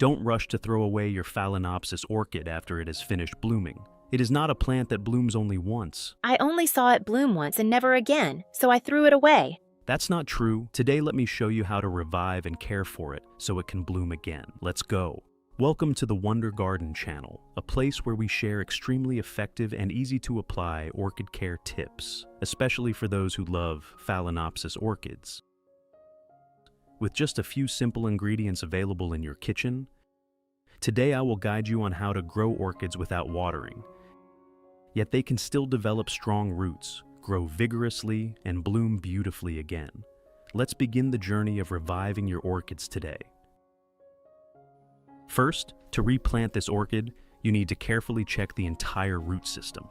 Don't rush to throw away your Phalaenopsis orchid after it has finished blooming. It is not a plant that blooms only once. I only saw it bloom once and never again, so I threw it away. That's not true. Today, let me show you how to revive and care for it so it can bloom again. Let's go. Welcome to the Wonder Garden channel, a place where we share extremely effective and easy to apply orchid care tips, especially for those who love Phalaenopsis orchids. With just a few simple ingredients available in your kitchen, today I will guide you on how to grow orchids without watering. Yet they can still develop strong roots, grow vigorously, and bloom beautifully again. Let's begin the journey of reviving your orchids today. First, to replant this orchid, you need to carefully check the entire root system.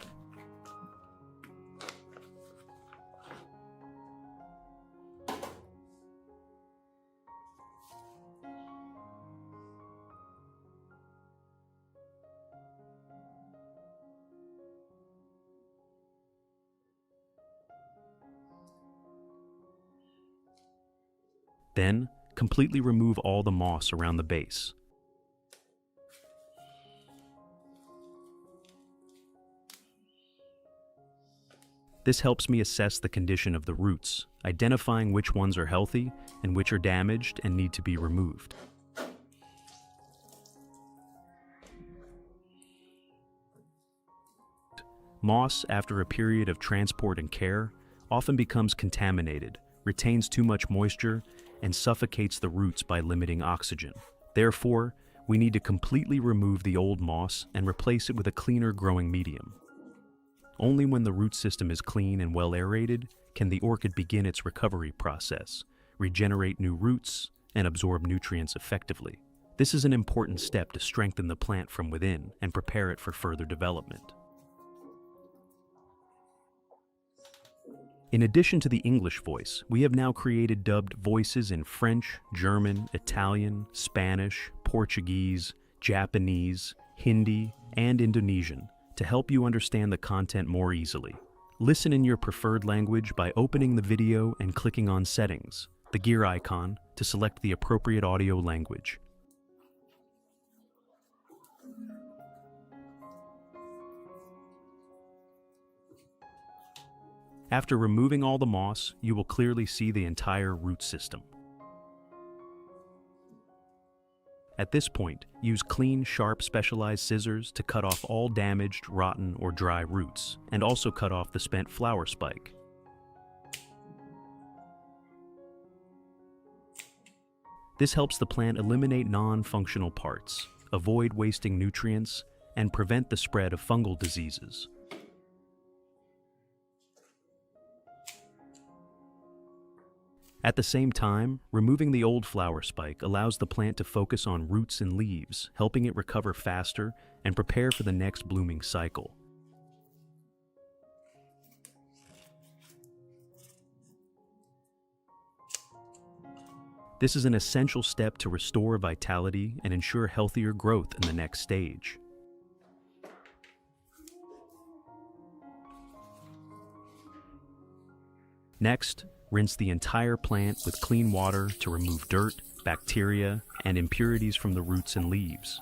Then, completely remove all the moss around the base. This helps me assess the condition of the roots, identifying which ones are healthy and which are damaged and need to be removed. Moss, after a period of transport and care, often becomes contaminated, retains too much moisture, and suffocates the roots by limiting oxygen. Therefore, we need to completely remove the old moss and replace it with a cleaner growing medium. Only when the root system is clean and well aerated can the orchid begin its recovery process, regenerate new roots, and absorb nutrients effectively. This is an important step to strengthen the plant from within and prepare it for further development. In addition to the English voice, we have now created dubbed voices in French, German, Italian, Spanish, Portuguese, Japanese, Hindi, and Indonesian to help you understand the content more easily. Listen in your preferred language by opening the video and clicking on Settings, the gear icon, to select the appropriate audio language. After removing all the moss, you will clearly see the entire root system. At this point, use clean, sharp, specialized scissors to cut off all damaged, rotten, or dry roots, and also cut off the spent flower spike. This helps the plant eliminate non-functional parts, avoid wasting nutrients, and prevent the spread of fungal diseases. At the same time, removing the old flower spike allows the plant to focus on roots and leaves, helping it recover faster and prepare for the next blooming cycle. This is an essential step to restore vitality and ensure healthier growth in the next stage. Next, rinse the entire plant with clean water to remove dirt, bacteria, and impurities from the roots and leaves.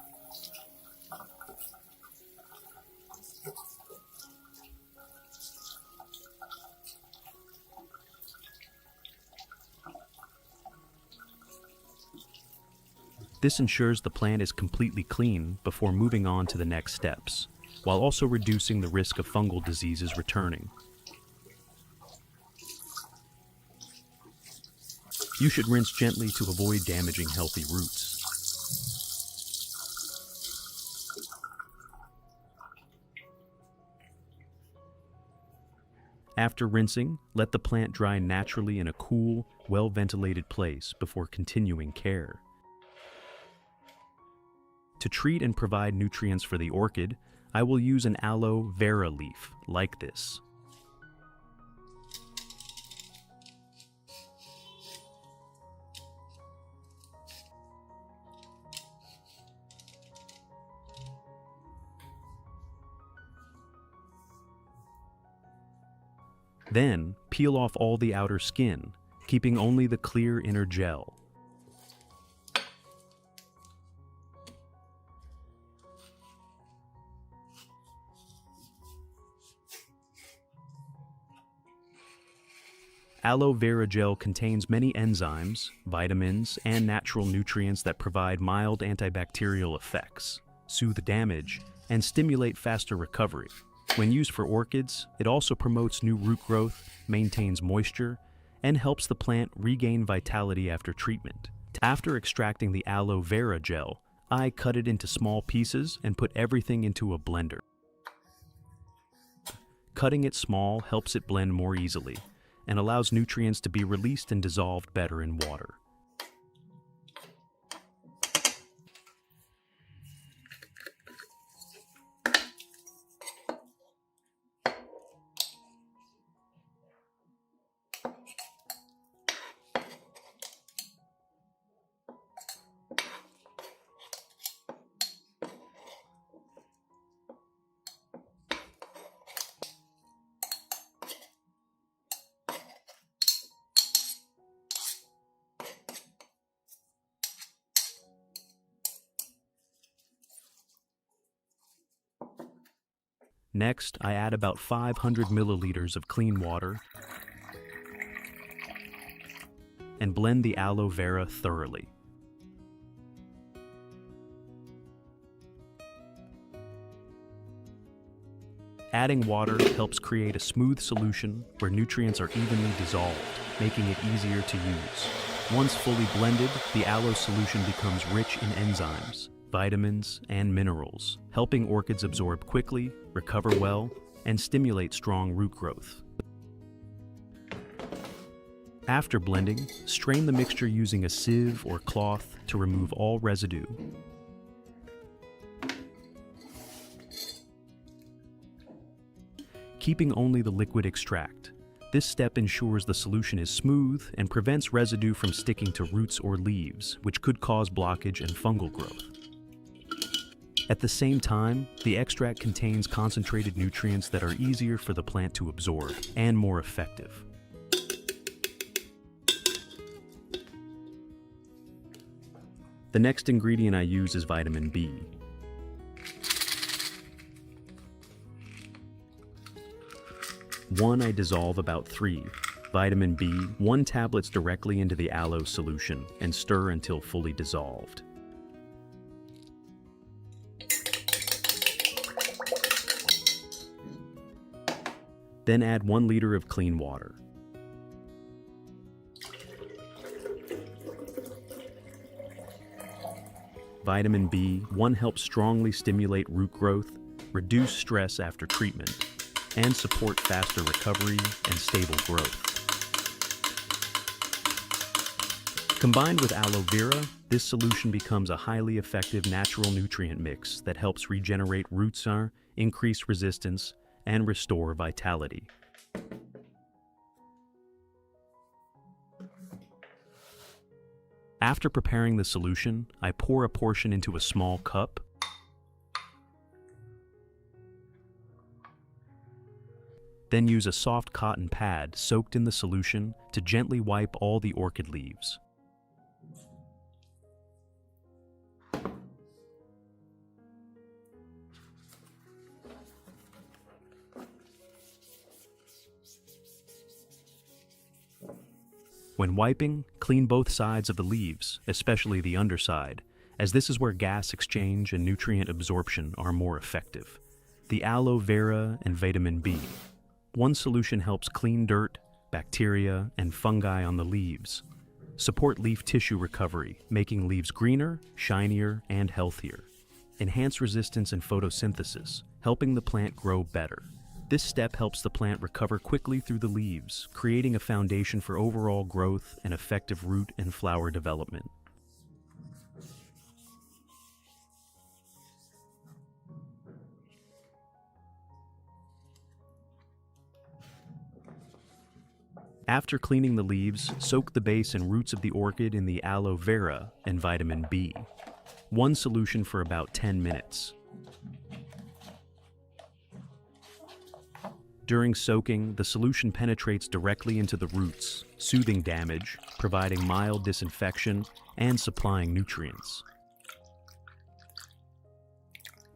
This ensures the plant is completely clean before moving on to the next steps, while also reducing the risk of fungal diseases returning. You should rinse gently to avoid damaging healthy roots. After rinsing, let the plant dry naturally in a cool, well-ventilated place before continuing care. To treat and provide nutrients for the orchid, I will use an aloe vera leaf like this. Then, peel off all the outer skin, keeping only the clear inner gel. Aloe vera gel contains many enzymes, vitamins, and natural nutrients that provide mild antibacterial effects, soothe damage, and stimulate faster recovery. When used for orchids, it also promotes new root growth, maintains moisture, and helps the plant regain vitality after treatment. After extracting the aloe vera gel, I cut it into small pieces and put everything into a blender. Cutting it small helps it blend more easily and allows nutrients to be released and dissolved better in water. Next, I add about 500 milliliters of clean water and blend the aloe vera thoroughly. Adding water helps create a smooth solution where nutrients are evenly dissolved, making it easier to use. Once fully blended, the aloe solution becomes rich in enzymes, vitamins, and minerals, helping orchids absorb quickly, recover well, and stimulate strong root growth. After blending, strain the mixture using a sieve or cloth to remove all residue. Keeping only the liquid extract. This step ensures the solution is smooth and prevents residue from sticking to roots or leaves, which could cause blockage and fungal growth. At the same time, the extract contains concentrated nutrients that are easier for the plant to absorb and more effective. The next ingredient I use is vitamin B. I dissolve about 3. Vitamin B, 1 tablets directly into the aloe solution and stir until fully dissolved. Then add 1 liter of clean water. Vitamin B1 helps strongly stimulate root growth, reduce stress after treatment, and support faster recovery and stable growth. Combined with aloe vera, this solution becomes a highly effective natural nutrient mix that helps regenerate root zone, increase resistance, and restore vitality. After preparing the solution, I pour a portion into a small cup. Then use a soft cotton pad soaked in the solution to gently wipe all the orchid leaves. When wiping, clean both sides of the leaves, especially the underside, as this is where gas exchange and nutrient absorption are more effective. The aloe vera and vitamin B. One solution helps clean dirt, bacteria, and fungi on the leaves. Support leaf tissue recovery, making leaves greener, shinier, and healthier. Enhance resistance and photosynthesis, helping the plant grow better. This step helps the plant recover quickly through the leaves, creating a foundation for overall growth and effective root and flower development. After cleaning the leaves, soak the base and roots of the orchid in the aloe vera and vitamin B. One solution for about 10 minutes. During soaking, the solution penetrates directly into the roots, soothing damage, providing mild disinfection, and supplying nutrients.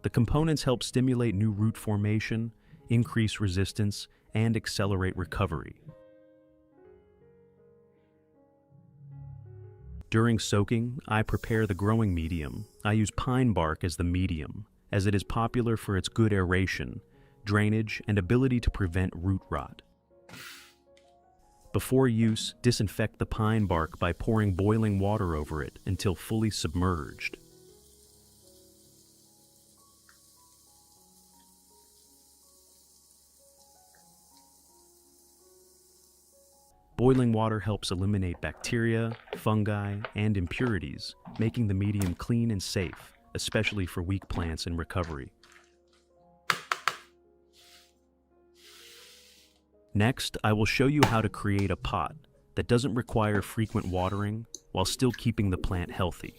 The components help stimulate new root formation, increase resistance, and accelerate recovery. During soaking, I prepare the growing medium. I use pine bark as the medium, as it is popular for its good aeration, drainage, and ability to prevent root rot. Before use, disinfect the pine bark by pouring boiling water over it until fully submerged. Boiling water helps eliminate bacteria, fungi, and impurities, making the medium clean and safe, especially for weak plants in recovery. Next, I will show you how to create a pot that doesn't require frequent watering while still keeping the plant healthy.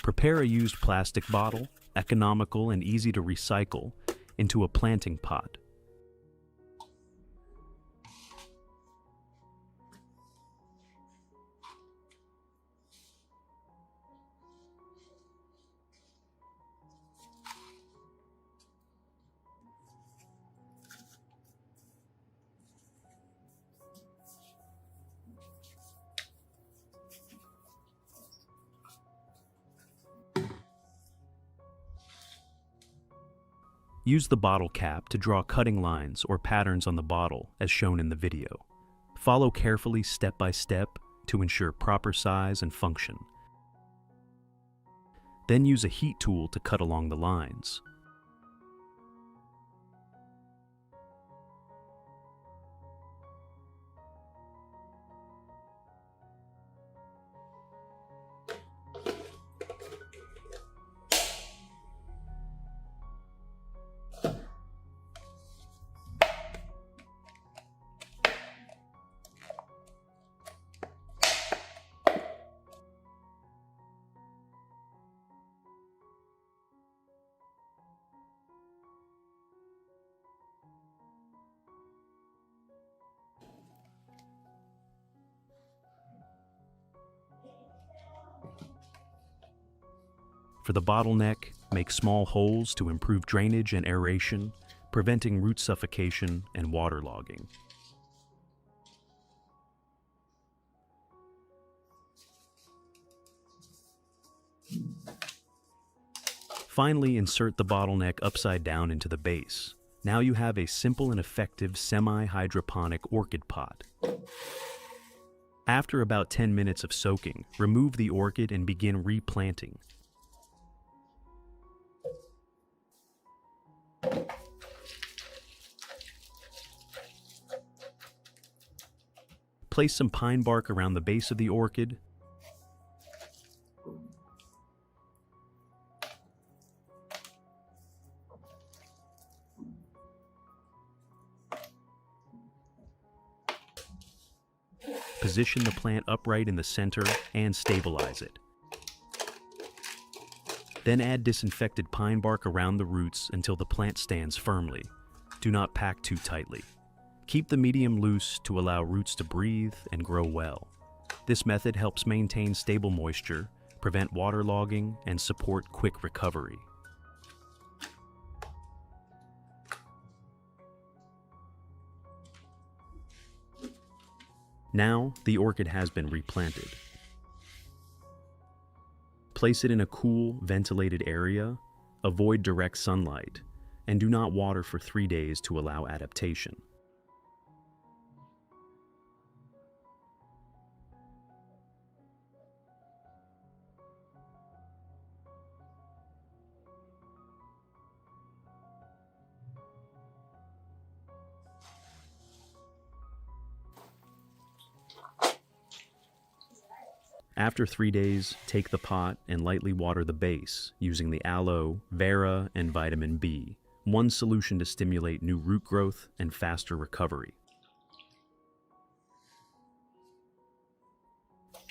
Prepare a used plastic bottle, economical and easy to recycle, into a planting pot. Use the bottle cap to draw cutting lines or patterns on the bottle as shown in the video. Follow carefully step by step to ensure proper size and function. Then use a heat tool to cut along the lines. For the bottleneck, make small holes to improve drainage and aeration, preventing root suffocation and waterlogging. Finally, insert the bottleneck upside down into the base. Now you have a simple and effective semi-hydroponic orchid pot. After about 10 minutes of soaking, remove the orchid and begin replanting. Place some pine bark around the base of the orchid. Position the plant upright in the center and stabilize it. Then add disinfected pine bark around the roots until the plant stands firmly. Do not pack too tightly. Keep the medium loose to allow roots to breathe and grow well. This method helps maintain stable moisture, prevent waterlogging, and support quick recovery. Now, the orchid has been replanted. Place it in a cool, ventilated area, avoid direct sunlight, and do not water for 3 days to allow adaptation. After 3 days, take the pot and lightly water the base using the aloe, vera, and vitamin B, one solution to stimulate new root growth and faster recovery.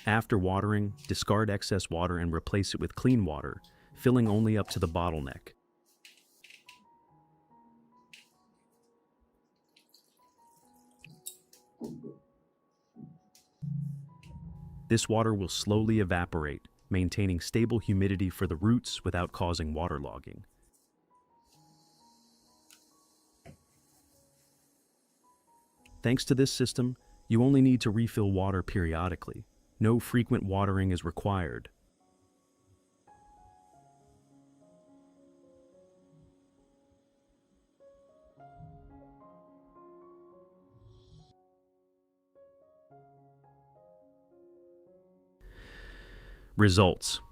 After watering, discard excess water and replace it with clean water, filling only up to the bottleneck. This water will slowly evaporate, maintaining stable humidity for the roots without causing waterlogging. Thanks to this system, you only need to refill water periodically. No frequent watering is required. Results.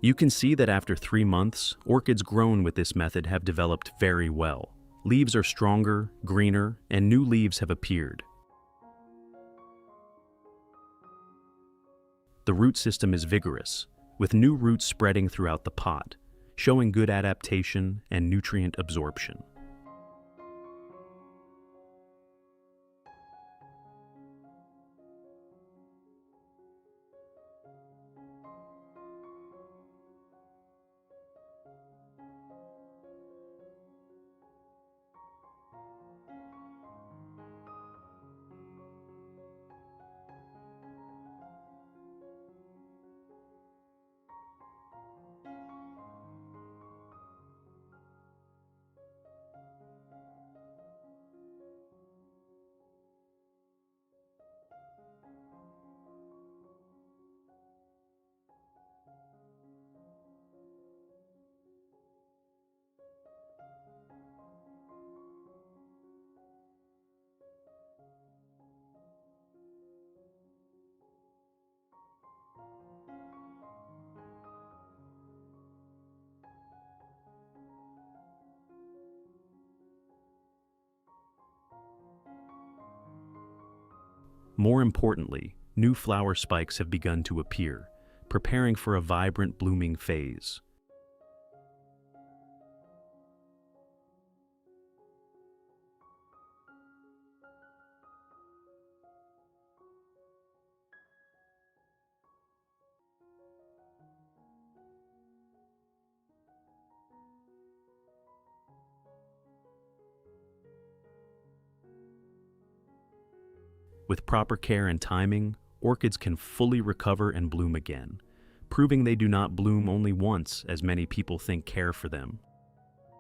You can see that after 3 months, orchids grown with this method have developed very well. Leaves are stronger, greener, and new leaves have appeared. The root system is vigorous, with new roots spreading throughout the pot, showing good adaptation and nutrient absorption. More importantly, new flower spikes have begun to appear, preparing for a vibrant blooming phase. With proper care and timing, orchids can fully recover and bloom again, proving they do not bloom only once as many people think care for them.